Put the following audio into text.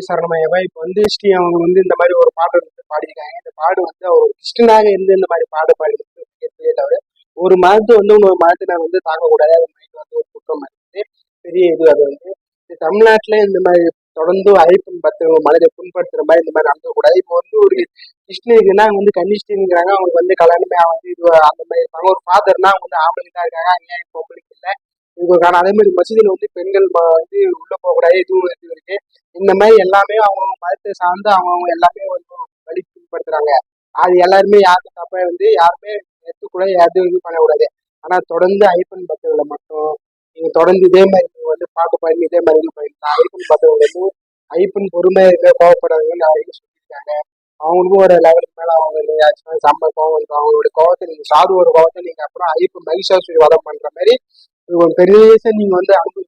சரணமையவா இப்ப ஸ்ரீ அவங்க இந்த மாதிரி ஒரு பாட்டு பாடியிருக்காங்க. இந்த பாடு அவர் கிருஷ்ணனாக இருந்து இந்த மாதிரி பாடு பாடி தவிர ஒரு மதத்தை இன்னொரு மதத்தினர் தாக்கக்கூடாது. அது மைண்ட் ஒரு குற்றம் பெரிய இது. அது தமிழ்நாட்டுல இந்த மாதிரி தொடர்ந்து ஐப்பன் மனதை புண்படுத்துற மாதிரி இந்த மாதிரி நடக்கக்கூடாது. இப்போ ஒரு கிருஷ்ணகிரினா கன்னிஷ்டிங்கிறாங்க. அவங்களுக்கு கல்யாணமே இது அந்த மாதிரி இருப்பாங்க. ஒரு ஃபாதர்னா ஆம்பளைக்கு தான் இருக்காங்க, அங்கே பொம்பளைக்கு இல்லை. இதுக்கான அதே மாதிரி மசூதியில பெண்கள் உள்ள போகக்கூடாது. இதுவும் இருக்கு. இந்த மாதிரி எல்லாமே அவங்க மதத்தை சார்ந்து அவங்க எல்லாமே வழி பின்படுத்துறாங்க. அது எல்லாருமே யாருக்கும் தப்பா யாருமே எடுத்துக்கூட எதுவும் இது பண்ணக்கூடாது. ஆனா தொடர்ந்து ஐப்பன் பக்தர்களை மட்டும் நீங்க தொடர்ந்து இதே மாதிரி நீங்க பாட்டு பாடி இதே மாதிரி இது பண்ணிருக்காங்க. ஐப்பன் பக்தர்கள் ஐப்பன் பொறுமையா இருக்க கோவப்படாதவங்க நிறைய சொல்லியிருக்காங்க. அவங்களுக்கும் ஒரு லெவலுக்கு மேல அவங்க செம்ம கோவம் இருக்கும். அவங்களுடைய கோவத்தை நீங்க சாதுவோட கோவத்தை நீங்க அப்புறம் ஐப்பன் மகிஷாசுரி வதம் பண்ற மாதிரி ஒரு பெரிய நீங்க அனுபவிச்சு